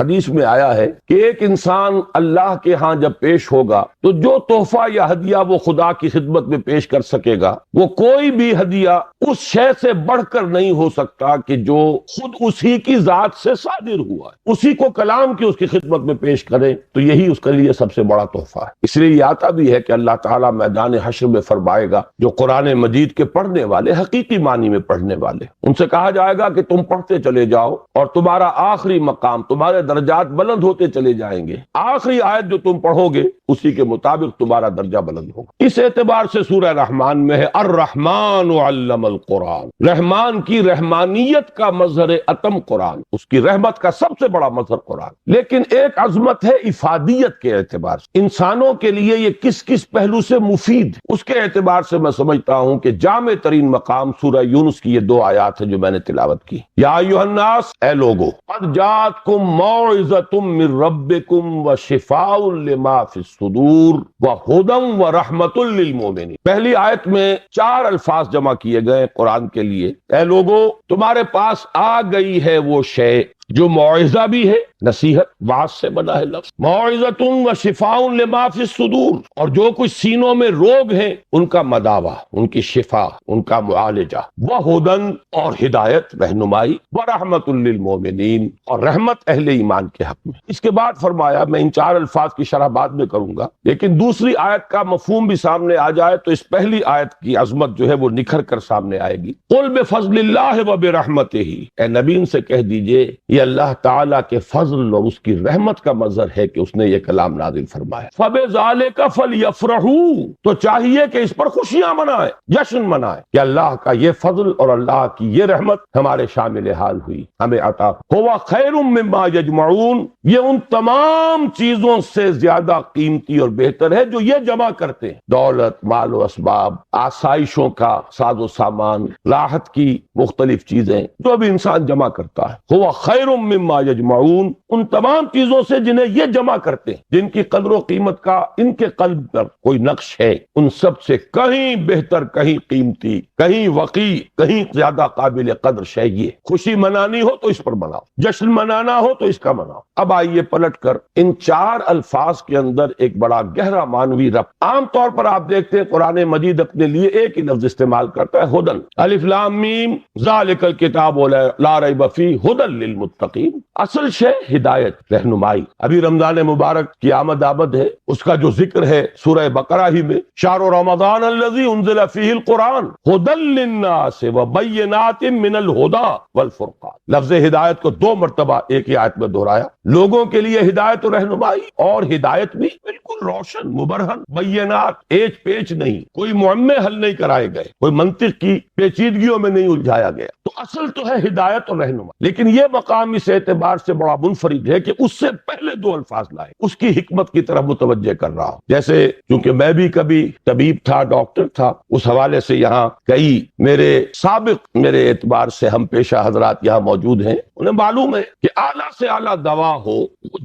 حدیث میں آیا ہے کہ ایک انسان اللہ کے ہاں جب پیش ہوگا تو جو تحفہ یا ہدیہ وہ خدا کی خدمت میں پیش کر سکے گا وہ کوئی بھی ہدیہ اس شے سے بڑھ کر نہیں ہو سکتا کہ جو خود اسی کی ذات سے صادر ہوا ہے، اسی کو کلام کی اس کی خدمت میں پیش کرے تو یہی اس کے لیے سب سے بڑا تحفہ ہے۔ اس لیے یہ آتا بھی ہے کہ اللہ تعالیٰ میدان حشر میں فرمائے گا جو قرآن مجید کے پڑھنے والے، حقیقی معنی میں پڑھنے والے، ان سے کہا جائے گا کہ تم پڑھتے چلے جاؤ اور تمہارا آخری مقام، تمہارے درجات بلند ہوتے چلے جائیں گے، آخری آیت جو تم پڑھو گے اسی کے مطابق تمہارا درجہ بلند ہوگا۔ اس اعتبار سے سورہ رحمان میں ہے الرحمن علم القرآن، رحمان کی رحمانیت کا مظہر اتم قرآن، اس کی رحمت کا سب سے بڑا مظہر قرآن۔ لیکن ایک عظمت ہے افادیت کے اعتبار سے، انسانوں کے لیے یہ کس کس پہلو سے مفید، اس کے اعتبار سے میں سمجھتا ہوں کہ جامع ترین مقام سورہ یونس کی یہ 2 آیات ہیں جو میں نے تلاوت کی۔ یا ایھا الناس، اے لوگو، قد جاءتکم موعظۃ من ربکم وشفاء لما فی الصدور وہدی ورحمۃ للمؤمنین۔ پہلی آیت میں 4 الفاظ جمع کیے گئے قرآن کے لیے۔ اے لوگو، تمہارے پاس آ گئی ہے وہ شے جو موعظہ بھی ہے، نصیحت، واعظ سے بنا ہے لفظ، موعظۃ و شفاء لما فی الصدور، اور جو کچھ سینوں میں روگ ہیں ان کا مداوا، ان کی شفا، ان کا معالجہ، وہدن، اور ہدایت، رہنمائی، ورحمۃ للمؤمنین، اور رحمت اہل ایمان کے حق میں۔ اس کے بعد فرمایا، میں ان 4 الفاظ کی شرح بعد میں کروں گا، لیکن دوسری آیت کا مفہوم بھی سامنے آ جائے تو اس پہلی آیت کی عظمت جو ہے وہ نکھر کر سامنے آئے گی۔ قل بفضل اللہ وبرحمتہ، اے نبی ان سے کہہ دیجئے یہ اللہ تعالیٰ کے فضل اور اس کی رحمت کا مظہر ہے کہ اس نے یہ کلام نازل فرمایا۔ فَبِذَلِكَ فَلْيَفْرَحُوا، تو چاہیے کہ اس پر خوشیاں منائیں، جشن منائیں کہ اللہ کا یہ فضل اور اللہ کی یہ رحمت ہمارے شامل حال ہوئی، ہمیں عطا۔ هُوَ خَيْرٌ مِّمَّا يَجْمَعُونَ، یہ ان تمام چیزوں سے زیادہ قیمتی اور بہتر ہے جو یہ جمع کرتے ہیں، دولت، مال و اسباب، آسائشوں کا ساز و سامان، راحت کی مختلف چیزیں جو بھی انسان جمع کرتا ہے۔ هُوَ خَيْرٌ مما یجمعون، ان تمام چیزوں سے جنہیں یہ جمع کرتے ہیں، جن کی قدر و قیمت کا ان کے قلب پر کوئی نقش ہے، ان سب سے کہیں بہتر، کہیں قیمتی، کہیں وقی، کہیں زیادہ قابل قدر شے یہ۔ خوشی منانی ہو تو اس پر مناؤ، جشن منانا ہو تو اس کا مناؤ۔ اب آئیے پلٹ کر ان 4 الفاظ کے اندر ایک بڑا گہرا معنوی ربط۔ عام طور پر آپ دیکھتے ہیں قرآن مجید اپنے لیے ایک ہی لفظ استعمال کرتا ہے، ہدن، الف لام میم، ذالک الکتاب لا ریب فیہ ہدی للمتقین، اصل شے ہدایت، رہنمائی۔ ابھی رمضان مبارک کی آمد ہے، اس کا جو ذکر ہے سورہ بقرہ ہی میں، شہر رمضان الذی انزل فیہ القرآن ھدی للناس وبینات من الھدی والفرقان۔ لفظ ہدایت کو 2 مرتبہ ایک ہی آیت میں دہرایا، لوگوں کے لیے ہدایت و رہنمائی، اور ہدایت بھی بالکل روشن، مبرہن، بینات، ایچ پیچ نہیں، کوئی معمے حل نہیں کرائے گئے، کوئی منطق کی پیچیدگیوں میں نہیں الجھایا گیا۔ تو اصل تو ہے ہدایت اور رہنمائی، لیکن یہ مقام اس اعتبار سے بڑا منفرد ہے کہ اس سے پہلے 2 الفاظ لائے، اس کی حکمت کی طرف متوجہ کر رہا ہوں۔ جیسے چونکہ میں بھی کبھی طبیب تھا، ڈاکٹر تھا، اس حوالے سے یہاں کئی میرے اعتبار سے ہم پیشہ حضرات یہاں موجود ہیں، انہیں معلوم ہے کہ اعلیٰ سے اعلیٰ دوا ہو،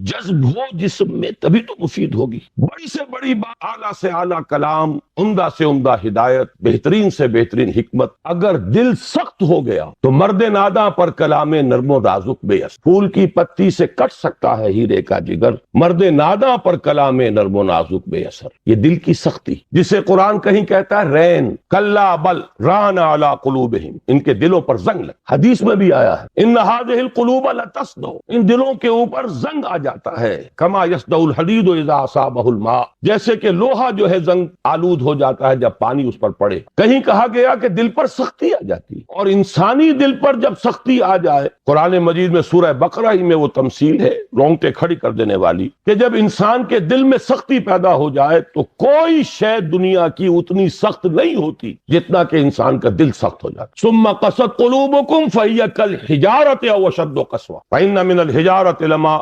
جذب ہو جسم میں، تبھی تو مفید ہوگی۔ بڑی سے بڑی بات، اعلیٰ سے اعلیٰ کلام، عمدہ سے عمدہ ہدایت، بہترین سے بہترین حکمت، اگر دل سخت ہو گیا تو مرد ناداں پر کلام نرم و نازک بے اثر۔ پھول کی پتی سے کٹ سکتا ہے ہیرے کا جگر، مرد ناداں پر کلام نرم و نازک بے اثر۔ یہ دل کی سختی جسے قرآن کہیں کہتا ہے رین، کلا بل ران علی قلوبہم، ان کے دلوں پر زنگ لگ۔ حدیث میں بھی آیا ہے ان ھذہ القلوب لتصدع، ان دلوں کے اوپر زنگ آ جاتا ہے، کما یصدع الحدید اذا اصابہ الماء، جیسے کہ لوہا جو ہے زنگ آلود ہو جاتا ہے جب پانی اس پر پڑے۔ کہیں کہا گیا کہ دل پر سختی آ جاتی، اور انسانی دل پر جب سختی آ جائے، قرآن مجید میں سورہ بقرہ ہی میں وہ تمثیل ہے رونگٹے کھڑی کر دینے والی، کہ جب انسان کے دل میں سختی پیدا ہو جائے تو کوئی شے دنیا کی اتنی سخت نہیں ہوتی جتنا کہ انسان کا دل سخت ہو جاتا۔ ثم قست قلوبکم فہی کالحجارۃ او اشد قسوۃ فإن من الحجارۃ لما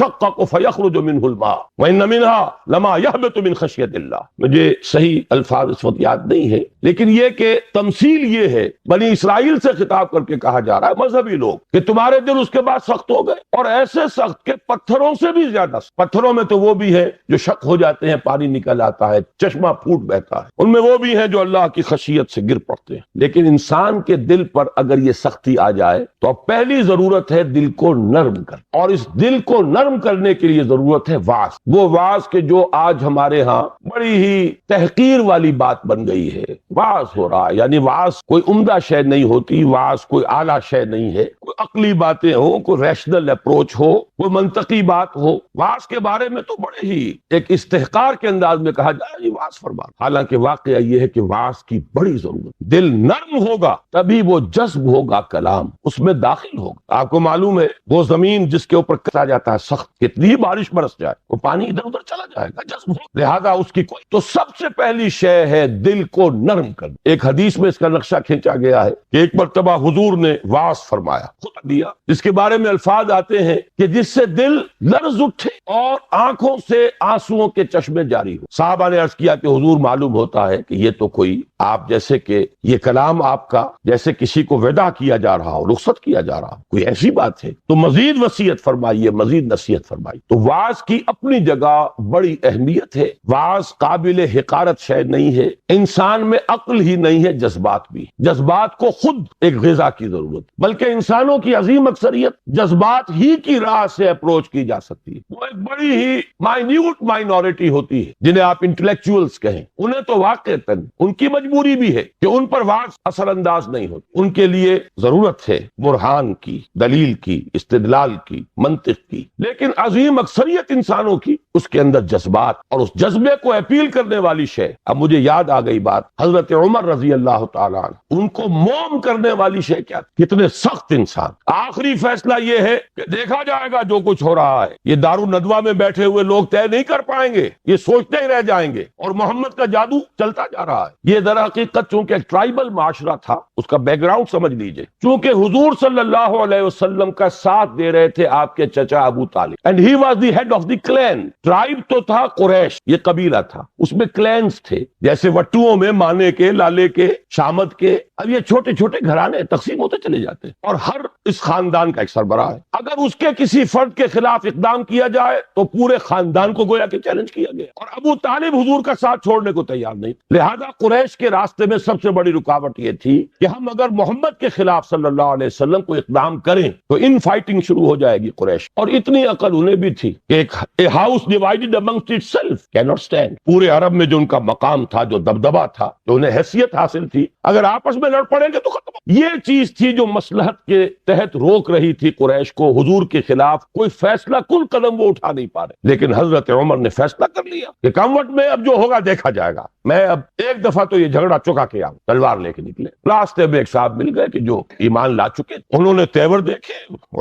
یتشقق فیخرج منہ الماء وان منها لما یہبط من خشیۃ اللہ. مجھے صحیح الفاظ اس وقت یاد نہیں ہے، لیکن یہ کہ تمثیل یہ ہے، بنی اسرائیل سے خطاب کر کے کہا جا رہا ہے، مذہبی لوگ، کہ تمہارے دل اس کے بعد سخت ہو گئے، اور ایسے سخت کہ پتھروں سے بھی زیادہ. پتھروں میں تو وہ بھی ہے جو شک ہو جاتے ہیں، پانی نکل آتا ہے، چشمہ پھوٹ بہتا ہے، ان میں وہ بھی ہیں جو اللہ کی خشیت سے گر پڑتے ہیں. لیکن انسان کے دل پر اگر یہ سختی آ جائے تو اب پہلی ضرورت ہے دل کو نرم کر، اور اس دل کو نرم کرنے کے لیے ضرورت ہے واعظ. وہ واعظ کہ جو آج ہمارے ہاں بڑی ہی تحقیر والی بات بن گئی ہے. واعظ ہو رہا ہے، یعنی واعظ کوئی عمدہ شے نہیں ہوتی، واعظ کوئی اعلیٰ شے نہیں ہے، کوئی عقلی باتیں ہو، کوئی ریشنل اپروچ ہو، کوئی منطقی بات ہو. واعظ کے بارے میں تو بڑے ہی ایک استحقار کے انداز میں کہا جائے یہ واعظ فرما. حالانکہ واقعہ یہ ہے کہ واعظ کی بڑی ضرورت. دل نرم ہوگا تبھی وہ جذب ہوگا، کلام اس میں داخل ہوگا. آپ کو معلوم ہے وہ زمین جس کے اوپر کسا جاتا ہے سخت، کتنی بارش برس جائے وہ پانی ادھر ادھر چلا جائے گا، جذب ہوگا. لہذا اس کی کوئی تو سب سے پہلی شے ہے دل کو نرم کر. ایک حدیث میں اس کا نقشہ کھینچا گیا ہے کہ ایک مرتبہ حضور نے واعظ فرمایا، خطبہ دیا، جس کے بارے میں الفاظ آتے ہیں کہ جس سے دل لرز اٹھے اور آنکھوں سے آنسوؤں کے چشمے جاری ہو. صحابہ نے عرض کیا کہ حضور معلوم ہوتا ہے کہ یہ تو کوئی آپ جیسے کہ یہ کلام آپ کا جیسے کسی کو وداع کیا جا رہا ہو، رخصت کیا جا رہا ہو، کوئی ایسی بات ہے تو مزید وصیت فرمائیے، مزید نصیحت فرمائیے. تو واعظ کی اپنی جگہ بڑی اہمیت ہے. واعظ قابل حقارت شے نہیں ہے. انسان میں عقل ہی نہیں ہے، جذبات بھی. جذبات کو خود ایک غذا کی ضرورت، بلکہ انسانوں کی عظیم اکثریت جذبات ہی کی راہ سے اپروچ کی جا سکتی ہے. وہ ایک بڑی ہی مائنیوٹ مائنورٹی ہوتی ہے جنہیں آپ انٹلیکچوئلز کہیں، انہیں تو واقعتاً ان کی مجبوری بھی ہے کہ ان پر واعظ اثر انداز نہیں ہوتی. ان کے لیے ضرورت ہے برہان کی، دلیل کی، استدلال کی، منطق کی. لیکن عظیم اکثریت انسانوں کی اس کے اندر جذبات اور اس جذبے کو اپیل کرنے والی شے. اب مجھے یاد آ گئی بات، حضرت عمر رضی اللہ تعالیٰ عنہ، ان کو موم کرنے والی شے کیا تھی؟ کتنے سخت انسان. آخری فیصلہ یہ ہے کہ دیکھا جائے گا جو کچھ ہو رہا ہے، یہ دارالندوہ میں بیٹھے ہوئے لوگ طے نہیں کر پائیں گے، یہ سوچتے ہی رہ جائیں گے، اور محمد کا جادو چلتا جا رہا ہے. یہ در حقیقت چونکہ ایک ٹرائبل معاشرہ تھا، اس کا بیک گراؤنڈ سمجھ لیجئے. چونکہ حضور صلی اللہ علیہ وسلم کا ساتھ دے رہے تھے آپ کے چچا Abu Talib, and he was the head of the clan. Tribe تو تھا قریش، یہ قبیلہ تھا، اس میں کلینز تھے، جیسے وٹوؤں میں مانے کے، لالے کے، شامت کے. اب یہ چھوٹے چھوٹے گھرانے تقسیم ہوتے چلے جاتے ہیں، اور ہر اس خاندان کا ایک سربراہ ہے. اگر اس کے کسی فرد کے خلاف اقدام کیا جائے تو پورے خاندان کو گویا کہ چیلنج کیا گیا، اور ابو طالب حضور کا ساتھ چھوڑنے کو تیار نہیں. لہذا قریش کے راستے میں سب سے بڑی رکاوٹ یہ تھی کہ ہم اگر محمد کے خلاف صلی اللہ علیہ وسلم کو اقدام کریں تو ان فائٹنگ شروع ہو جائے گی قریش. اور اتنی عقل انہیں بھی تھی کہ ایک house divided amongst itself can not stand. پورے عرب میں جو ان کا مقام تھا، جو دبدبا تھا، جو انہیں حیثیت حاصل تھی، اگر آپس میں لڑ پڑیں گے تو ختم. یہ چیز تھی جو مصلحت کے تحت روک رہی تھی قریش کو حضور کے خلاف کوئی فیصلہ کن قدم وہ اٹھا نہیں پا رہے. لیکن حضرت عمر نے فیصلہ کر لیا کہ کموٹ میں اب جو ہوگا دیکھا جائے گا. میں اب ایک دفعہ تو یہ جھگڑا چکا کے آؤں. تلوار لے کے نکلے. راستے میں ایک صاحب مل گئے کہ جو ایمان لا چکے. انہوں نے تیور دیکھے،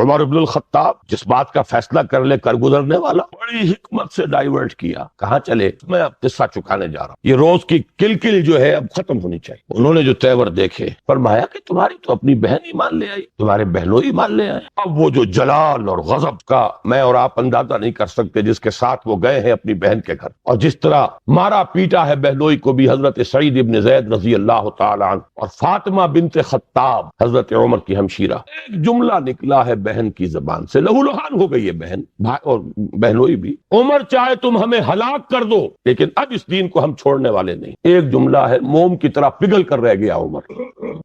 عمر ابن الخطاب جس بات کا فیصلہ کر لے کر گزرنے والا، بڑی حکمت سے ڈائیورٹ کیا. کہاں چلے؟ میں اب قصہ چکانے جا رہا ہوں، یہ روز کی کل جو ہے اب ختم ہونی چاہیے. انہوں نے جو تیور دیکھے، فرمایا کہ تمہاری تو اپنی بہن ایمان لے آئی، تمہارے بہنوئی ایمان لے آئے. اب وہ جو جلال اور غضب کا میں اور آپ اندازہ نہیں کر سکتے جس کے ساتھ وہ گئے ہیں اپنی بہن کے گھر، اور جس طرح مارا پیٹا ہے بہنوئی کو بھی حضرت سعید ابن زید رضی اللہ تعالی عنہ، اور فاطمہ بنت خطاب حضرت عمر کی ہمشیرہ. ایک جملہ نکلا ہے بہن کی زبان سے، لہو لہان ہو گئی ہے بہن اور بہنوئی بھی. عمر چاہے تم ہمیں ہلاک کر دو لیکن اب اس دین کو ہم چھوڑنے والے نہیں. ایک جملہ ہے، موم کی طرح پگھل کر رہ گیا عمر.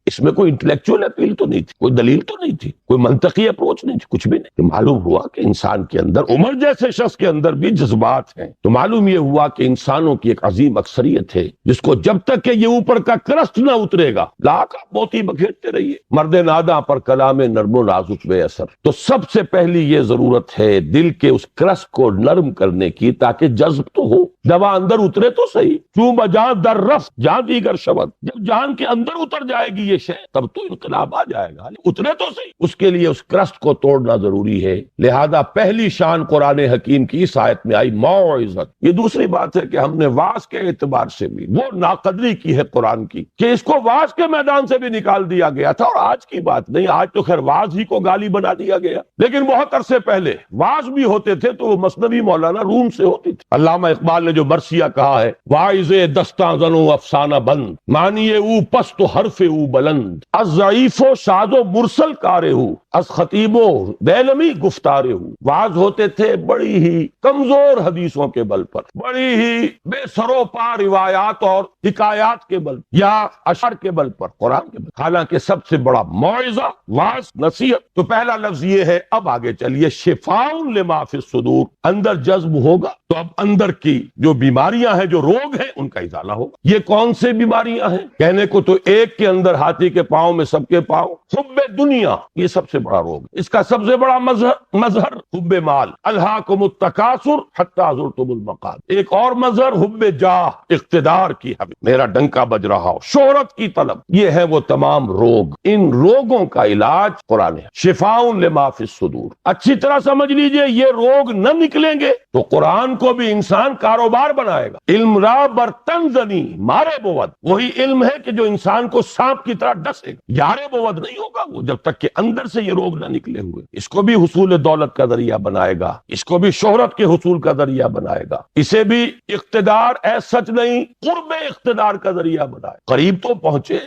اس میں کوئی انٹلیکچوئل اپیل تو نہیں تھی، کوئی دلیل تو نہیں تھی، کوئی منطقی اپروچ نہیں تھی، کچھ بھی نہیں. معلوم ہوا کہ انسان کے اندر، عمر جیسے شخص کے اندر بھی جذبات ہیں. تو معلوم یہ ہوا کہ انسانوں کی ایک عظیم اکثریت ہے جس کو جب تک کہ یہ اوپر کا کرسٹ نہ اترے گا، لاکھ موتی بکھیرتے رہیے. مرد ناداں پر کلام نرم و نازک بے اثر. تو سب سے پہلی یہ ضرورت ہے دل کے اس کرسٹ کو نرم کرنے کی، تاکہ جذب تو ہو، دوا اندر اترے تو صحیح. چوں بجان در رفت جان دیگر شود. جب جان کے اندر اتر جائے گی یہ پیش ہے تب تو انقلاب آ جائے گا، اترے تو صحیح، اس کے لیے اس کرسٹ کو توڑنا ضروری ہے۔ لہذا پہلی شان قرآن حکیم کی اس آیت میں آئی موعظت۔ یہ دوسری بات ہے کہ ہم نے واعظ کے اعتبار سے بھی وہ ناقدری کی ہے قرآن کی کہ اس کو واعظ کے میدان سے بھی نکال دیا گیا تھا، اور آج کی بات نہیں، آج تو خیر واعظ ہی کو گالی بنا دیا گیا، لیکن بہت عرصے پہلے واعظ بھی ہوتے تھے تو وہ مثنوی مولانا روم سے ہوتی تھی۔ علامہ اقبال نے جو مرثیہ کہا ہے، واعظ دستاں زنو افسانہ بند، مانیے او پست و حرف او بلند، از ضعیف و شاذ و مرسل کارے ہو، از خطیب و دیلمی گفتارے ہو۔ واعظ ہوتے تھے بڑی ہی کمزور حدیثوں کے بل پر، بڑی ہی بے سرو پا روایات اور حکایات کے بل یا اشعار کے بل پر، قرآن کے بل۔ حالانکہ سب سے بڑا موعظہ، واعظ، نصیحت، تو پہلا لفظ یہ ہے۔ اب آگے چلیے، شفاء لما فی الصدور، اندر جذب ہوگا تو اب اندر کی جو بیماریاں ہیں، جو روگ ہیں، ان کا ازالہ ہوگا۔ یہ کون سے بیماریاں ہیں؟ کہنے کو تو ایک کے اندر ہاتھی کے پاؤں میں سب کے پاؤں، حب دنیا، یہ سب سے بڑا روگ، اس کا سب سے بڑا مظہر حب مال، الہاکم التکاثر حتی زرتم المقابر۔ ایک اور مظہر حب جاہ، اقتدار کی حب، میرا ڈنکا بج رہا ہو، شہرت کی طلب۔ یہ ہے وہ تمام روگ، ان روگوں کا علاج قرآن ہے۔ شفاء لما فی الصدور، اچھی طرح سمجھ لیجئے، یہ روگ نہ نکلیں گے تو قرآن کو بھی انسان کاروبار بنائے گا۔ علم را برتن زنی مارے بود، وہی علم ہے کہ جو انسان کو سانپ کی طرح ڈسے گا، یارے بود نہیں ہوگا وہ جب تک کہ اندر سے یہ روگ نہ نکلے ہوئے۔ اس کو بھی حصول دولت کا ذریعہ بنائے گا، اس کو بھی شہرت کے حصول کا ذریعہ بنائے گا، اسے بھی اقتدار سچ نہیں، قرب اقتدار کا ذریعہ بنائے۔ قریب تو پہنچے،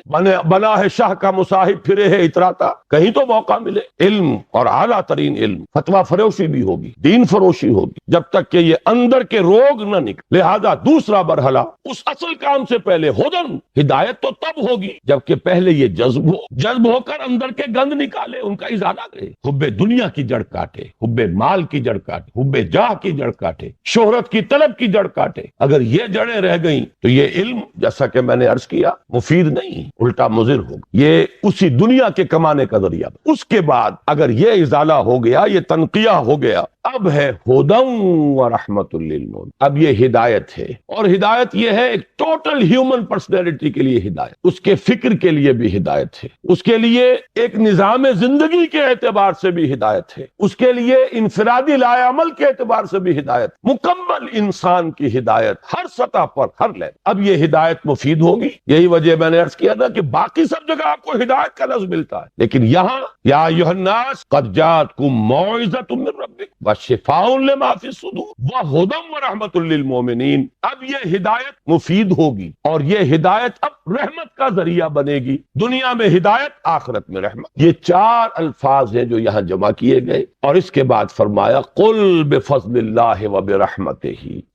بنا ہے شاہ کا مصاحب، پھرے ہے اتراتا، کہیں تو موقع ملے۔ علم اور اعلیٰ ترین علم، فتویٰ فروشی بھی ہوگی، دین فروشی ہوگی، جب تک کہ یہ اندر کے روگ نہ نکلے۔ لہذا دوسرا مرحلہ، اس اصل کام سے پہلے ہدن، ہدایت تو تب ہوگی جبکہ پہلے یہ جذب ہو کر اندر کے گند نکالے، ان کا ازالہ کرے۔ حب دنیا کی جڑ کاٹے، حب مال کی جڑ کاٹے، حب جاہ کی جڑ کاٹے، شہرت کی طلب کی جڑ کاٹے۔ اگر یہ جڑیں رہ گئیں تو یہ علم، جیسا کہ میں نے عرض کیا، مفید نہیں، الٹا مضر ہوگا، یہ اسی دنیا کے کمانے کا ذریعہ۔ اس کے بعد اگر یہ ازالہ ہو گیا، یہ تنقیہ ہو گیا، اب ہے ہدی و رحمت للمؤمنین، اب یہ ہدایت ہے، اور ہدایت یہ ہے ایک ٹوٹل ہیومن پرسنالٹی کے لیے ہدایت، اس کے فکر کے لیے بھی ہدایت ہے، اس کے لیے ایک نظام زندگی کے اعتبار سے بھی ہدایت ہے، اس کے لیے انفرادی لائے عمل کے اعتبار سے بھی ہدایت، مکمل انسان کی ہدایت ہر سطح پر، ہر لیول۔ اب یہ ہدایت مفید ہوگی، یہی وجہ میں نے عرض کیا تھا کہ باقی سب جگہ آپ کو ہدایت کا لفظ ملتا ہے، لیکن یہاں یا ایھا الناس قد جاءتکم موعظۃ من ربکم وشفاء لما فی الصدور وہدی ورحمۃ للمؤمنین۔ اب یہ ہدایت مفید ہوگی، اور یہ ہدایت اب رحمت کا ذریعہ بنے گی، دنیا میں ہدایت، آخرت میں رحمت۔ یہ چار الفاظ ہیں جو یہاں جمع کیے گئے، اور اس کے بعد فرمایا قل بفضل اللہ وبرحمتہ،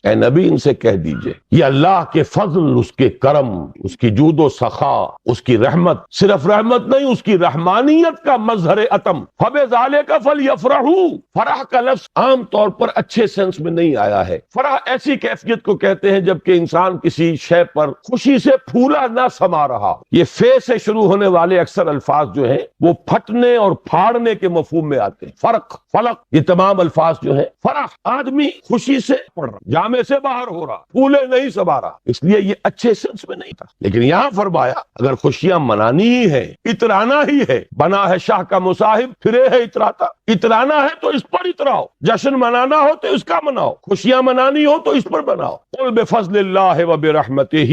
اے نبی ان سے کہہ دیجئے یہ اللہ کے فضل، اس کے کرم، اس کی جود و سخا، اس کی رحمت، صرف رحمت نہیں، اس کی رحمانیت کا مظہر اتم، فبذالک فلیفرحوا۔ فرح کا لفظ عام طور پر اچھے سینس میں نہیں آیا ہے۔ فرح ایسی کیفیت کو کہتے ہیں جب کہ انسان کسی شے پر خوشی سے پھولا نہ سما رہا۔ یہ فے سے شروع ہونے والے اکثر الفاظ جو ہیں وہ پھٹنے اور پھاڑنے کے مفہوم میں آتے ہیں۔ فرق، فلق، یہ تمام الفاظ جو ہیں، فرح، آدمی خوشی سے پڑھ رہا، جامے سے باہر ہو رہا، پھولے نہیں سما رہا، اس لیے یہ اچھے سینس میں نہیں تھا۔ لیکن یہاں فرمایا اگر خوشیاں منانی ہی ہے، اترانا ہی ہے، بنا ہے شاہ کا مصاحب، پھرے ہے اتراتا، اترانا ہے تو اس پر اتراؤ، جشن منانا ہو تو اس کا مناؤ، خوشیاں منانی ہو تو اس پر بناؤ۔ قل بفضل اللہ وبرحمتہ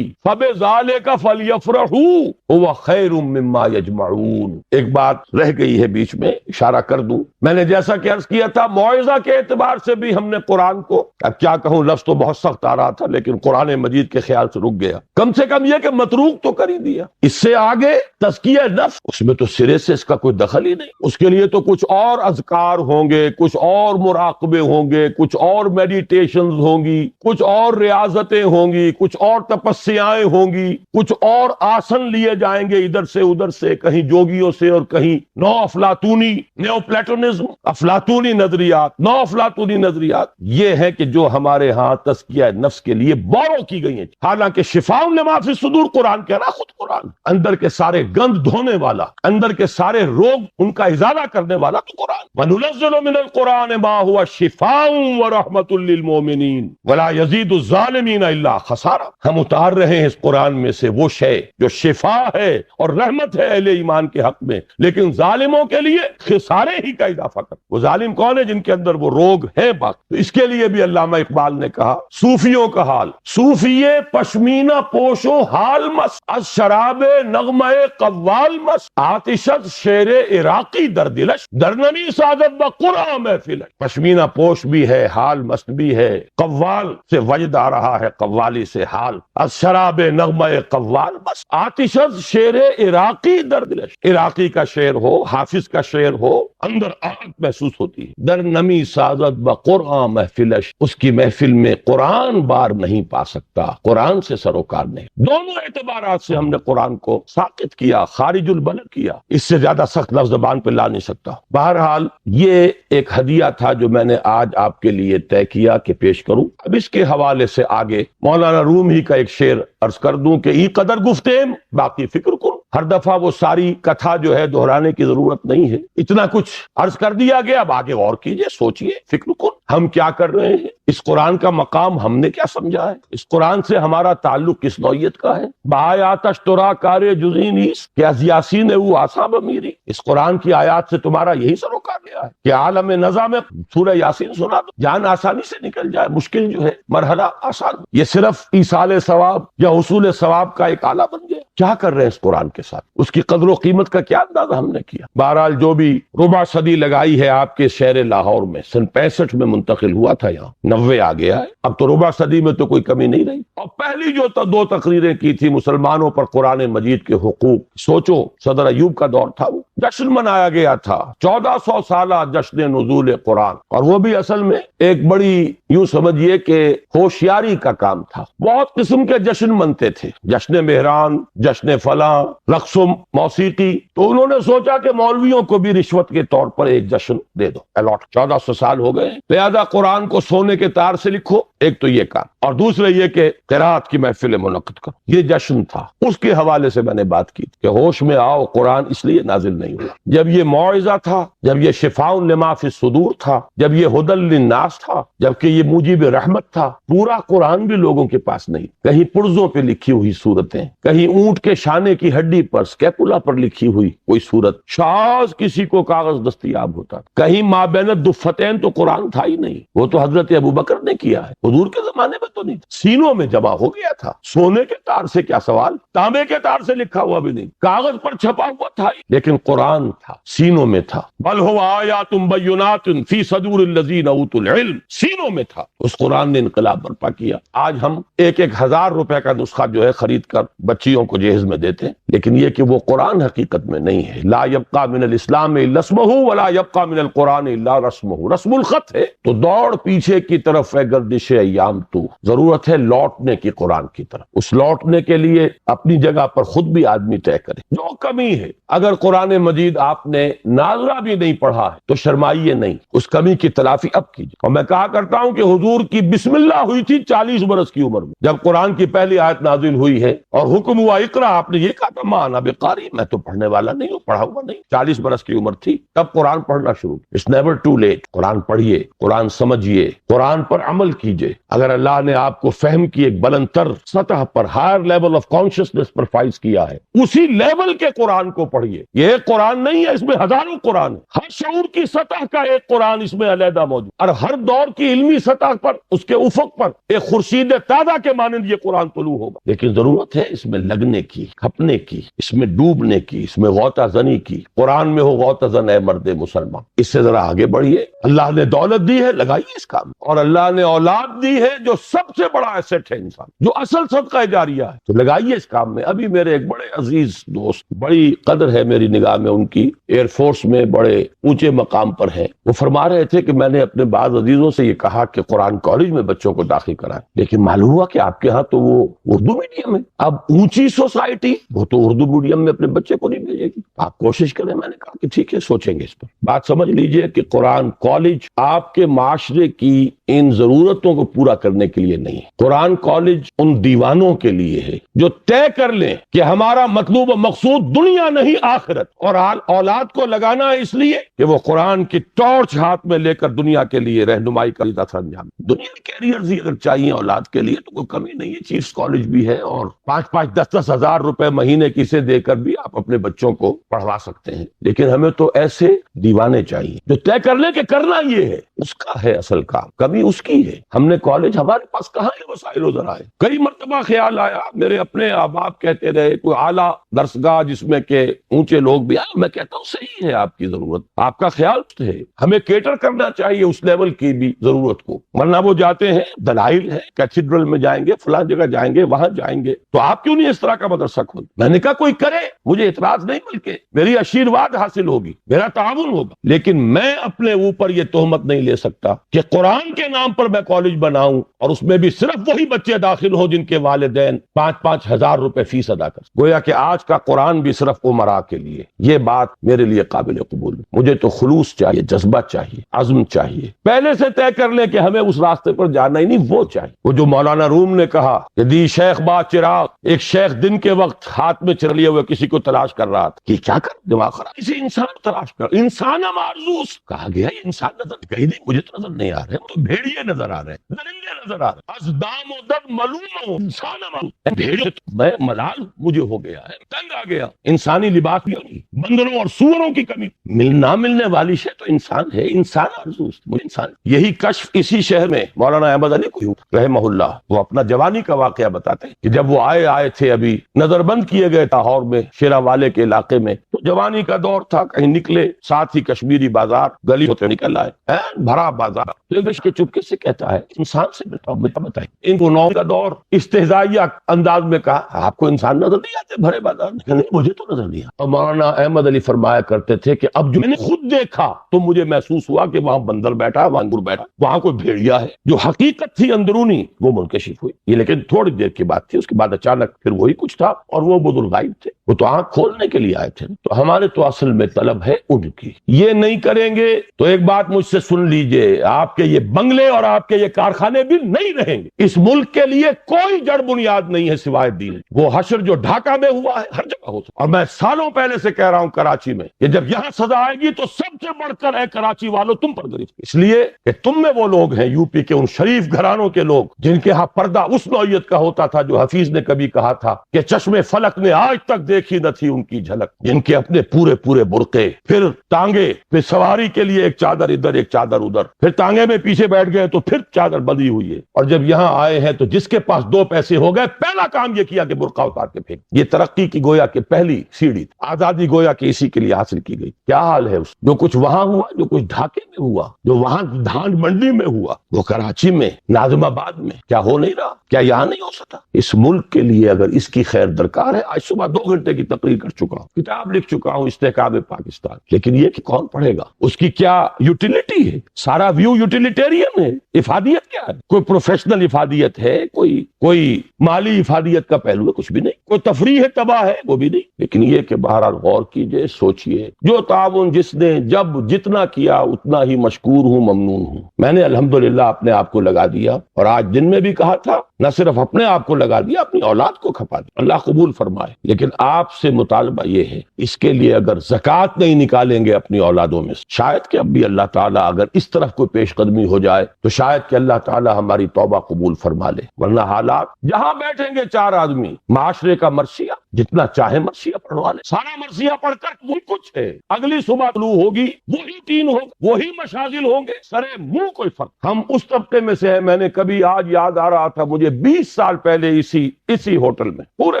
فبذالک فلیفرحوا هو خیر مما یجمعون۔ ایک بات رہ گئی ہے بیچ میں، اشارہ کر دوں، میں نے جیسا کہ عرض کیا تھا، موعظہ کے اعتبار سے بھی ہم نے قرآن کو، اب کیا کہوں، لفظ تو بہت سخت آ رہا تھا لیکن قرآن مجید کے خیال سے رک گیا، کم سے کم یہ کہ متروک تو کر ہی دیا۔ اس سے آگے تزکیہ نفس، اس میں تو سرے سے اس کا کوئی دخل ہی نہیں، اس کے لیے تو کچھ اور اذکار ہوں گے، کچھ اور مراقبے ہوں گے، کچھ اور میڈیٹیشنز ہوں گی، کچھ اور ریاضتیں ہوں گی، کچھ اور تپسیائیں ہوں گی، کچھ اور آسن لیے جائیں گے ادھر سے ادھر سے، کہیں جوگیوں سے اور کہیں نو افلاطونی، نیو پلیٹونزم، افلاطونی نظریات، نو افلاطونی نظریات، یہ ہے کہ جو ہمارے ہاں تزکیہ نفس کے لیے بورو کی گئی ہیں۔ حالانکہ شفاء لما فی الصدور قرآن کہہ رہا، خود قرآن اندر کے سارے گند دھونے والا، اندر کے سارے روگ ان کا ازالہ کرنے والا تو القرآن وَنُنَزِّلُ مِنَ الْقُرْآنِ مَا هُوَ شِفَاءٌ وَرَحْمَةٌ لِّلْمُؤْمِنِينَ وَلَا يَزِيدُ الظَّالِمِينَ إِلَّا خَسَارًا. ہم اتار رہے ہیں اس قرآن میں سے وہ شے جو شفا ہے اور رحمت ہے اہل ایمان کے حق میں، لیکن ظالموں کے لیے خسارے ہی کا اضافہ کر. وہ ظالم کون ہے؟ جن کے اندر وہ روگ ہے. بات تو اس کے لیے بھی علامہ اقبال نے کہا صوفیوں کا حال، صوفیے پشمینہ پوشو حال مس از شراب نغمہ قوال مس آتشت شیر عراقی در دلش درنمی سعادت بقرآن محفلش. پشمینہ پوش بھی ہے، حال مست بھی ہے، قوال سے وجد آ رہا ہے، قوالی سے حال. از شراب نغمہ قوال مس آتشت شیر عراقی در دلش. عراقی کا شعر ہو، حافظ کا شعر ہو، اندر آگ محسوس ہوتی ہے. در نمی سازت بقرآن محفلش، اس کی محفل میں قرآن بار نہیں پا سکتا، قرآن سے سروکار نہیں. دونوں اعتبارات سے ہم نے قرآن کو ساقط کیا، خارج البلد کیا. اس سے زیادہ سخت لفظ زبان پہ لا نہیں سکتا. بہرحال یہ ایک ہدیہ تھا جو میں نے آج آپ کے لیے طے کیا کہ پیش کروں. اب اس کے حوالے سے آگے مولانا روم ہی کا ایک شعر عرض کر دوں کہ ای قدر گفتیم باقی فکر کروں. ہر دفعہ وہ ساری کتھا جو ہے دہرانے کی ضرورت نہیں ہے، اتنا کچھ عرض کر دیا گیا. اب آگے غور کیجئے، سوچئے، فکر کن ہم کیا کر رہے ہیں، اس قرآن کا مقام ہم نے کیا سمجھا ہے، اس قرآن سے ہمارا تعلق کس نوعیت کا ہے. بآیاتش ترا کار جزئی نیست کہ از یاسین او آساب میری. اس قرآن کی آیات سے تمہارا یہی سروکار گیا ہے کہ عالم نظام میں سورہ یاسین سنا دو، جان آسانی سے نکل جائے، مشکل جو ہے مرحلہ آسان. یہ صرف ایصال ثواب یا حصول ثواب کا ایک آلہ بن گیا. کیا کر رہے ہیں اس قرآن کے ساتھ، اس کی قدر و قیمت کا کیا اندازہ ہم نے کیا. بہرحال جو بھی ربع صدی لگائی ہے آپ کے شہر لاہور میں، سن 65 میں منتقل ہوا تھا، یہاں 90 آ گیا ہے. اب تو ربع صدی میں تو کوئی کمی نہیں رہی. اور پہلی جو 2 تقریریں کی تھی مسلمانوں پر قرآن مجید کے حقوق، سوچو صدر ایوب کا دور تھا، وہ جشن منایا گیا تھا، 1400 سالہ جشن نزول قرآن. اور وہ بھی اصل میں ایک بڑی یوں سمجھیے کہ ہوشیاری کا کام تھا. بہت قسم کے جشن منتے تھے، جشن مہران، جشن فلاں، رقص و موسیقی. تو انہوں نے سوچا کہ مولویوں کو بھی رشوت کے طور پر ایک جشن دے دو، الاٹ. 1400 سال ہو گئے، لہذا قرآن کو سونے کے تار سے لکھو. ایک تو یہ کام، اور دوسرے یہ کہ قرات کی محفل منعقد کرو. یہ جشن تھا. اس کے حوالے سے میں نے بات کی کہ ہوش میں آؤ، قرآن اس لیے نازل نہیں ہوا. جب یہ موعظہ تھا، جب یہ شفاء لما فی الصدور تھا، جب یہ ہدی للناس تھا، جبکہ یہ موجب رحمت تھا. پورا قرآن بھی لوگوں کے پاس نہیں. کہیں پرزوں پہ لکھی ہوئی صورتیں، کہیں اونٹ کے شانے کی ہڈی پر سکیپولا پر لکھی ہوئی کوئی صورت، شاذ کسی کو کاغذ دستیاب ہوتا. کہیں مابین الدفتین تو قرآن تھا ہی نہیں. وہ تو حضرت ابوبکر نے کیا ہے، حضور کے زمانے میں تو نہیں. سینوں میں جمع ہو گیا تھا. سونے کے تار سے کیا سوال، تانبے کے تار سے لکھا ہوا بھی نہیں، کاغذ پر چھپا ہوا تھا ہی. لیکن قرآن تھا، سینوں میں تھا. بل هو آیات بینات فی صدور الذین اوتوا العلم، سینوں میں تھا. اس قرآن نے انقلاب برپا کیا. آج ہم 1,000 روپے کا نسخہ جو ہے خرید کر بچیوں کو جہیز میں دیتے ہیں، لیکن یہ کہ وہ قرآن حقیقت میں نہیں ہے. لا یبقى من الاسلام الا اسمہ ولا یبقى من القرآن الا رسمہ. رسم الخط ہے تو دوڑ پیچھے کی طرف ہے گردش ایام تو. ضرورت ہے لوٹنے کی قرآن کی طرف. اس لوٹنے کے لیے اپنی جگہ پر خود بھی آدمی طے کرے. جو کمی ہے، اگر قرآن مجید آپ نے ناظرہ بھی نہیں پڑھا ہے تو شرمائیے نہیں، اس کمی کی تلافی اب کیجیے. اور میں کہا کرتا ہوں کہ حضور کی بسم اللہ ہوئی تھی 40 برس کی عمر میں، جب قرآن کی پہلی آیت نازل ہوئی ہے اور حکم ہوا اقرا. آپ نے یہ کہا تھا ما انا بقاری، میں تو پڑھنے والا نہیں ہوں، پڑھا ہوا نہیں. 40 برس کی عمر تھی تب قرآن پڑھنا شروع. It's never too late. قرآن پڑھیے، قرآن سمجھیے، قرآن پر عمل کیجیے. اگر اللہ نے آپ کو فہم کی ایک بلند تر سطح پر، ہائر لیول آف کانشسنس پر فائز کیا ہے، اسی لیول کے قرآن کو پڑھیے. یہ ایک قرآن نہیں ہے، اس میں ہزاروں قرآن ہے. ہر شعور کی سطح کا ایک قرآن اس میں علیحدہ موجود، اور ہر دور کی علمی سطح پر، اس کے افق پر ایک خورشید تازہ کے مانند یہ قرآن طلوع ہوگا. لیکن ضرورت ہے اس میں لگنے کی، کھپنے کی، اس میں ڈوبنے کی، اس میں غوطہ زنی کی. قرآن میں ہو غوطہ زن اے مرد مسلمان. اس سے ذرا آگے بڑھیے. اللہ نے دولت دی ہے، لگائیے اس کام. اور اللہ نے اولاد دی ہے جو سب سے بڑا ایسٹ ہے انسان، جو اصل صدقہ جاریہ ہے، تو لگائیے اس کام میں. ابھی میرے ایک بڑے عزیز دوست، بڑی قدر ہے میری نگاہ میں ان کی، ایئر فورس میں بڑے اونچے مقام پر ہیں. وہ فرما رہے تھے کہ میں نے اپنے بعض عزیزوں سے یہ کہا کہ قرآن کالج میں بچوں کو داخل کرائیں، لیکن معلوم ہوا کہ آپ کے ہاں تو وہ اردو میڈیم ہے. اب اونچی سوسائٹی وہ تو اردو میڈیم میں اپنے بچے کو نہیں بھیجے گی. آپ کوشش کریں. میں نے کہا کہ ٹھیک ہے، سوچیں گے اس پر. بات سمجھ لیجئے کہ قرآن کالج آپ کے معاشرے کی ان ضرورتوں کو پورا کرنے کے لیے نہیں ہے. قرآن کالج ان دیوانوں کے لیے ہے جو طے کر لیں کہ ہمارا مطلوب و مقصود دنیا نہیں آخرت، اور اور اولاد کو لگانا ہے اس لیے کہ وہ قرآن کی ٹارچ ہاتھ میں لے کر دنیا کے لیے رہنمائی کا سر انجام دنیا کے کیریئرز ہی اگر چاہیے اولاد کے لیے تو کوئی کمی نہیں ہے، چیفز کالج بھی ہے اور 5-5 10 ہزار مہینے کی سے دے کر بھی آپ اپنے بچوں کو پڑھوا سکتے ہیں، لیکن ہمیں تو ایسے دیوانے چاہیے جو طے کر لیں کہ کرنا یہ ہے، اس کا ہے اصل کام، کمی اس کی ہے۔ ہم نے کالج، ہمارے پاس کہاں یہ وسائل و ذرائع؟ کئی مرتبہ خیال آیا، میرے اپنے احباب کہتے رہے کوئی اعلیٰ درسگاہ جس میں کہ اونچے لوگ بھی آئے، میں کہتا ہوں صحیح ہے، آپ کی ضرورت، آپ کا خیال ہے، ہمیں کیٹر کرنا چاہیے اس لیول کی بھی ضرورت کو، ورنہ وہ جاتے ہیں، دلائل ہے، کیتھیڈرل میں جائیں گے، فلاں جگہ جائیں گے، وہاں جائیں گے، تو آپ کیوں نہیں اس طرح کا مدرسہ کھول؟ میں نے کہا کوئی کرے، مجھے اعتراض نہیں، بلکہ میری آشیرواد حاصل ہوگی، میرا تعاون ہوگا، لیکن میں اپنے اوپر یہ تہمت نہیں لے سکتا کہ قرآن کے نام پر میں کالج بناؤں اور اس میں بھی صرف وہی بچے داخل ہوں جن کے والدین 5-5 ہزار روپے فیس ادا کر، گویا کہ آج کا قرآن بھی صرف امراء کے لیے۔ یہ بات میرے لیے قابل قبول ہے، مجھے تو خلوص چاہیے، جذبہ چاہیے، عزم چاہیے، پہلے سے طے کر لیں کہ ہمیں اس راستے پر جانا ہی نہیں، وہ چاہیے۔ وہ جو مولانا روم نے کہا کہ دی شیخ با چراغ، ایک شیخ دن کے وقت ہاتھ میں چر لیے ہوئے کسی کو تلاش کر رہا تھا کہ کیا کر، دماغ خراب، کسی انسان تلاش کر، انسان معرضوس کہا گیا، یہ انسان نظر کہیں نہیں، مجھے تو نظر نہیں آ رہے، تو بھیڑیے نظر آ رہے ہیں، درندے نظر آ رہے ہیں، ازدام و در ملوم، انسان معرضوس، بھیڑیے، میں ملال مجھے ہو گیا ہے، تنگ آ گیا، انسانی لباس بھی نہیں، بندروں اور سوروں کی کمی، نہ ملنے والی شے تو انسان ہے، انسان معرضوس، مجھے انسان۔ یہی کشف اسی شہر میں مولانا احمد علی کوئی رحمہ اللہ، وہ اپنا جوانی کا واقعہ بتاتے ہیں کہ جب وہ آئے تھے، ابھی نظر بند کیے گئے لاہور میں شیرا والے کے علاقے میں، تو جوانی کا دور تھا، کہیں نکلے، ساتھ ہی کشمیری بازار گلی ہوتے نکل آئے، بھرا بازار، کے چپکے سے کہتا ہے انسان سے بتائیں، ان کو نو کا دور استہزائیہ انداز میں کہا، آپ کو انسان نظر نہیں آتے بھرے بازار میں؟ نہیں، مجھے تو نظر نہیں آتا۔ اور مولانا احمد علی فرمایا کرتے تھے کہ اب جو میں نے خود دیکھا تو مجھے محسوس ہوا کہ وہاں بندر بیٹھا، وہاں انگور بیٹھا، وہاں کوئی بھیڑیا ہے، جو حقیقت تھی اندرونی وہ منکشف ہوئی، یہ لیکن تھوڑی دیر کی بات تھی، اس کے بعد اچانک پھر وہی کچھ تھا، اور وہ بزرگ غائب تھے، وہ تو آنکھ کھولنے کے لیے آئے تھے۔ تو ہمارے تو اصل میں طلب ہے ان کی، یہ نہیں کریں گے تو ایک بات مجھ سے سن لیجئے، آپ کے یہ بنگلے اور آپ کے یہ کارخانے بھی نہیں رہیں گے، اس ملک کے لیے کوئی جڑ بنیاد نہیں ہے سوائے دین۔ وہ حشر جو ڈھاکہ میں ہوا ہے ہر جگہ ہو سکتا، اور میں سالوں پہلے سے کہہ رہا ہوں کراچی میں کہ جب یہاں سزا آئے گی تو سب سے بڑھ کر ہے کراچی والوں تم پر گرفت، اس لیے کہ تم میں وہ لوگ ہیں، یو پی کے ان شریف گھرانوں کے لوگ جن کے ہاں پردہ اس نوعیت کا ہوتا تھا جو حفیظ نے کبھی کہا تھا کہ چشم فلک نے آج تک دیکھی نہ تھی ان کی جھلک، جن کے اپنے پورے پورے برقعے، پھر ٹانگے، پھر سواری کے لیے ایک چادر ادھر ایک چادر ادھر، پھر ٹانگے میں پیچھے بیٹھ گئے تو پھر چادر بندھی ہوئی ہے، اور جب یہاں آئے ہیں تو جس کے پاس 2 پیسے ہو گئے پہلا کام یہ کیا کہ برقع اتار کے پھینک۔ یہ ترقی کی گویا کہ پہلی سیڑھی، آزادی گویا کہ اسی کے لیے حاصل کی گئی۔ کیا حال ہے اس جو کچھ وہاں ہوا، جو کچھ ڈھاکے میں ہوا، جو وہاں دھان منڈی میں ہوا، وہ کراچی میں، ناظم آباد میں کیا ہو نہیں رہا؟ کیا یہاں نہیں ہو سکتا؟ اس ملک کے لیے اگر اس کی خیر درکار ہے، آج صبح 2 گھنٹے کی تقریر کر چکا ہوں، کتاب لکھ چکا ہوں استحکام پاکستان، لیکن یہ کہ کون پڑھے گا؟ اس کی کیا یوٹیلیٹی ہے؟ سارا ویو یوٹیلیٹیرین ہے، افادیت کیا ہے؟ کوئی پروفیشنل افادیت ہے؟ کوئی مالی افادیت کا پہلو ہے؟ کچھ بھی نہیں۔ کوئی تفریح تباہ ہے؟ وہ بھی نہیں۔ لیکن یہ کہ بہرحال غور کیجئے، سوچئے، جو تعاون جس نے جب جتنا کیا اتنا ہی مشکور ہوں، ممنون ہوں۔ میں نے الحمدللہ اپنے آپ کو لگا دیا، اور آج دن میں بھی کہا تھا، نہ صرف اپنے آپ کو لگا دیا، اپنی اولاد کو کھپا دیا، اللہ قبول فرمائے۔ لیکن آپ سے مطالبہ یہ ہے، اس کے لیے اگر زکوٰۃ نہیں نکالیں گے اپنی اولادوں میں سے، شاید کہ اب بھی اللہ تعالیٰ اگر اس طرف کوئی پیش قدمی ہو جائے تو شاید کہ اللہ تعالیٰ ہماری توبہ قبول فرما لے، ورنہ حالات جہاں بیٹھیں گے 4 آدمی، معاشرے کا مرثیہ جتنا چاہے مرثیہ پڑھوا لے، سارا مرثیہ پڑھ کر وہی کچھ ہے، اگلی صبح طلوع ہوگی وہی 3 ہوگا، وہی مشاغل ہوں گے، سرے منہ کوئی فرق۔ ہم اس طبقے میں سے ہیں، میں نے کبھی آج یاد آ رہا تھا مجھے 20 سال پہلے اسی ہوٹل میں، پورے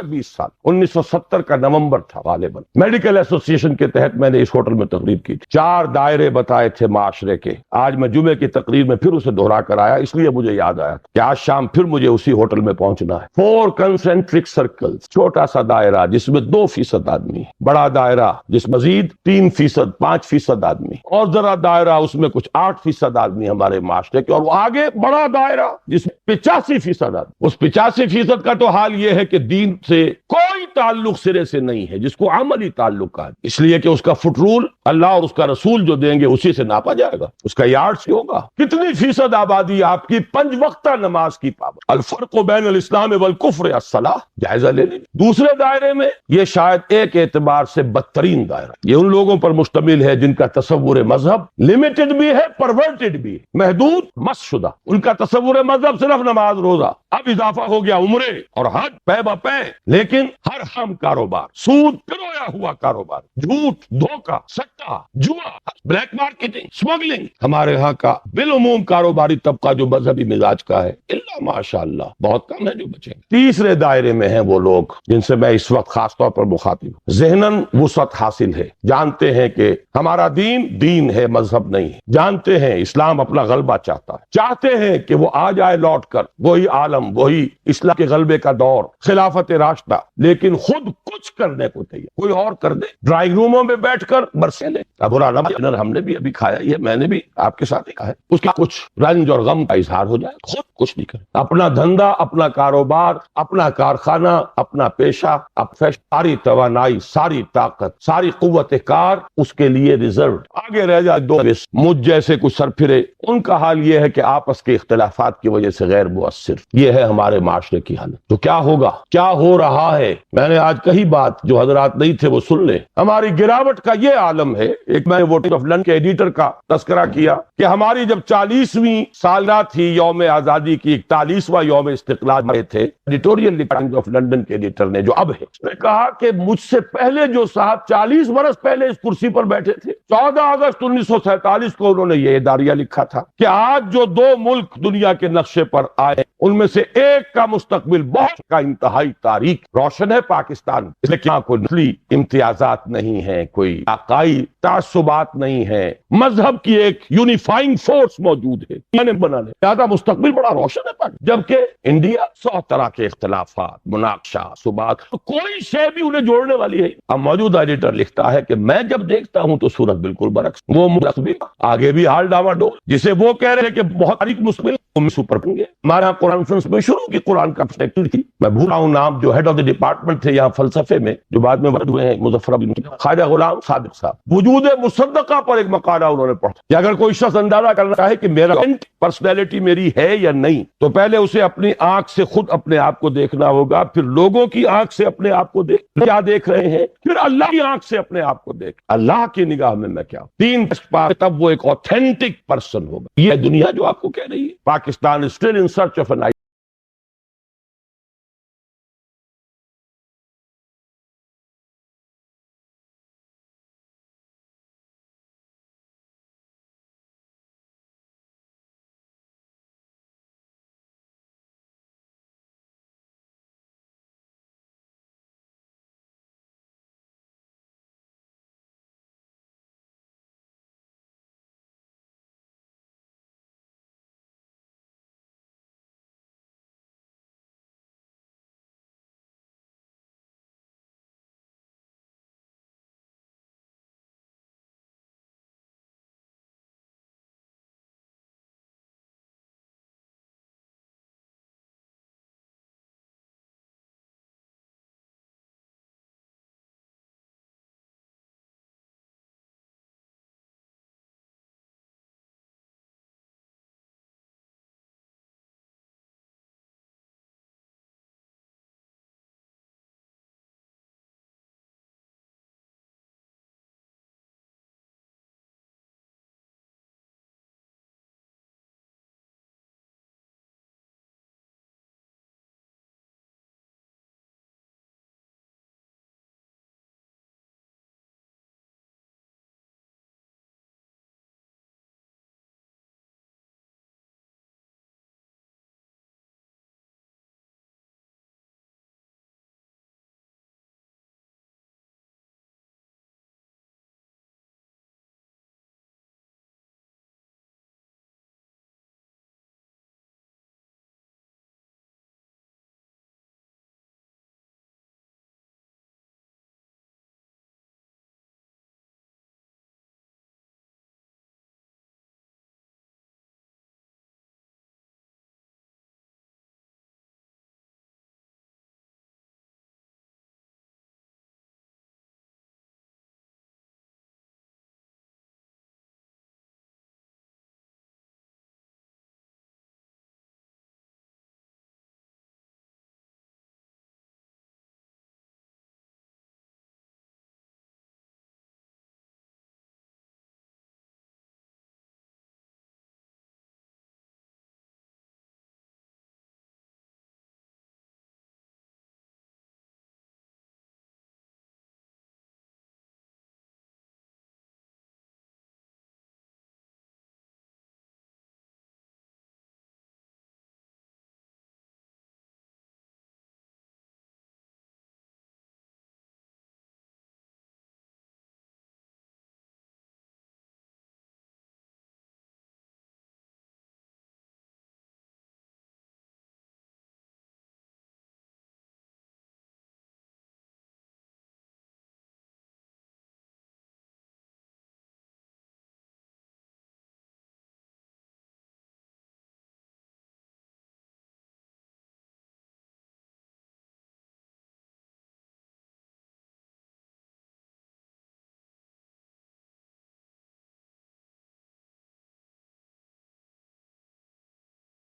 20 سال، 1970 کا نومبر تھا غالباً، میڈیکل ایسوسی ایشن کے تحت میں نے اس ہوٹل میں تقریر کی تھی، 4 دائرے بتائے تھے معاشرے کے۔ آج میں جمعے کی تقریر میں پھر اسے دہرا کر آیا، اس لیے مجھے یاد آیا کہ آج شام پھر مجھے اسی ہوٹل میں پہنچنا ہے۔ 4 کنسنٹرک سرکلز، چھوٹا سا دائرہ جس میں 2% آدمی، بڑا دائرہ جس مزید 3%، 5% آدمی، اور ذرا دائرہ اس میں کچھ 8% آدمی ہمارے معاشرے کے، اور وہ آگے بڑا دائرہ جس میں 85% آدمی۔ اس 85% کا تو حال یہ ہے کہ دین سے کوئی تعلق سرے سے نہیں ہے، جس کو عملی تعلق ہے، اس لیے کہ اس کا فٹ رول اللہ اور اس کا رسول جو دیں گے اسی سے ناپا جائے گا، اس کا یارڈ سے ہوگا۔ کتنی فیصد آبادی آپ کی 5 وقتہ نماز کی پابند؟ الفرق بین الاسلام والکفر الصلاۃ، جائزہ لے لیں۔ دوسرے دائرے میں یہ شاید ایک اعتبار سے بدترین دائرہ، یہ ان لوگوں پر مشتمل ہے جن کا تصور مذہب لمیٹڈ بھی ہے، پرورٹڈ بھی ہے، محدود مس شدہ۔ ان کا تصور مذہب صرف نماز روزہ، اب اضافہ ہو گیا عمرے اور حج پے بپے، لیکن ہر ہم کاروبار، سود پرویا ہوا کاروبار، جھوٹ، دھوکہ، سٹا، جوا، بلیک مارکیٹنگ، سمگلنگ۔ ہمارے ہاں کا بالعموم کاروباری طبقہ جو مذہبی مزاج کا ہے، اللہ ماشاء اللہ بہت کم ہے جو بچے۔ تیسرے دائرے میں ہیں وہ لوگ جن سے میں اس وقت خاص طور پر مخاطب ہوں، ذہناً وسعت حاصل ہے، جانتے ہیں کہ ہمارا دین ہے، مذہب نہیں ہے، جانتے ہیں اسلام اپنا غلبہ چاہتا ہے، چاہتے ہیں کہ وہ آ جائے لوٹ کر وہی عالم، وہی اسلام کے غلبے کا دور، خلافت راشدہ، لیکن خود کچھ کرنے کو تیار، کوئی اور کر دے، ڈرائنگ روموں میں بیٹھ کر برسے لے۔ برا نہ مانے، ہم نے بھی ابھی کھایا یہ، میں نے بھی آپ کے ساتھ ہی کھایا، اس کا کچھ رنج اور غم کا اظہار ہو جائے، خود کچھ نہیں کرے، اپنا دھندا، اپنا کاروبار، اپنا کارخانہ، اپنا پیشہ، ساری توانائی، ساری طاقت، ساری قوت کار اس کے لیے ریزرو، آگے رہ جائے دو مجھ جیسے کچھ سرپھرے، ان کا حال یہ ہے کہ آپس کے اختلافات کی وجہ سے غیر مؤثر۔ یہ ہے ہمارے معاشرے کی حالت۔ تو کیا ہوگا، کیا ہو رہا ہے؟ میں نے آج کہی بات، جو حضرات نہیں تھے وہ سن لیں۔ ہماری گراوٹ کا یہ عالم ہے، ایک میں ووٹنگ آف لنڈن کے ایڈیٹر کا تذکرہ کیا کہ ہماری جب 40ویں سالگرہ تھی یوم آزادی کی، 41واں یوم استقلال میں تھے، ایڈیٹوریل ٹائمز آف لنڈن کے ایڈیٹر نے، جو اب ہے، اس نے کہا کہ مجھ سے پہلے جو صاحب 40 برس پہلے اس کرسی پر بیٹھے تھے، 14 اگست 1947 کو انہوں نے یہ اداریہ لکھا تھا کہ آج جو 2 ملک دنیا کے نقشے پر آئے، ان میں سے ایک کا مستقبل بہت کا انتہائی تاریک روشن ہے، پاکستان، اس لیے کہ کوئی نسلی امتیازات نہیں ہیں، کوئی عقائی تعصبات نہیں ہیں، مذہب کی ایک یونیفائنگ فورس موجود ہے، میں نے بنانے زیادہ مستقبل بڑا روشن ہے پاکستان۔ جبکہ انڈیا 100 طرح کے اختلافات، مناقشہ، صبات، کوئی شے بھی انہیں جوڑنے والی ہے۔ اب موجودہ ایڈیٹر لکھتا ہے کہ میں جب دیکھتا ہوں تو صورت بالکل برعکس، وہ بھی آگے بھی حال ڈاواڈول، جسے وہ کہہ رہے کہ بہت تاریخ مستقبل سپر گے۔ ہمارے یہاں کانفرنس میں شروع کی قرآن کا فیکٹری تھی، میں بھول رہا ہوں نام، جو ہیڈ آف دی ڈپارٹمنٹ تھے یہاں فلسفے میں، جو بعد میں ورد ہوئے ہیں، مظفر بن خواجہ غلام صادق صاحب، وجود مصدقہ پر ایک مقالہ انہوں نے پڑھا کہ اگر کوئی شخص اندازہ کرنا چاہے کہ میرا پرسنالٹی میری ہے یا نہیں، تو پہلے اسے اپنی آنکھ سے خود اپنے آپ کو دیکھنا ہوگا، پھر لوگوں کی آنکھ سے اپنے آپ کو کیا دیکھ رہے ہیں، پھر اللہ کی آنکھ سے اپنے آپ کو دیکھ، اللہ کی نگاہ میں کیا، 3 تب وہ ایک آتھینٹک پرسن ہوگا۔ یہ دنیا جو آپ کو کہہ رہی ہے، Pakistan is still in search of an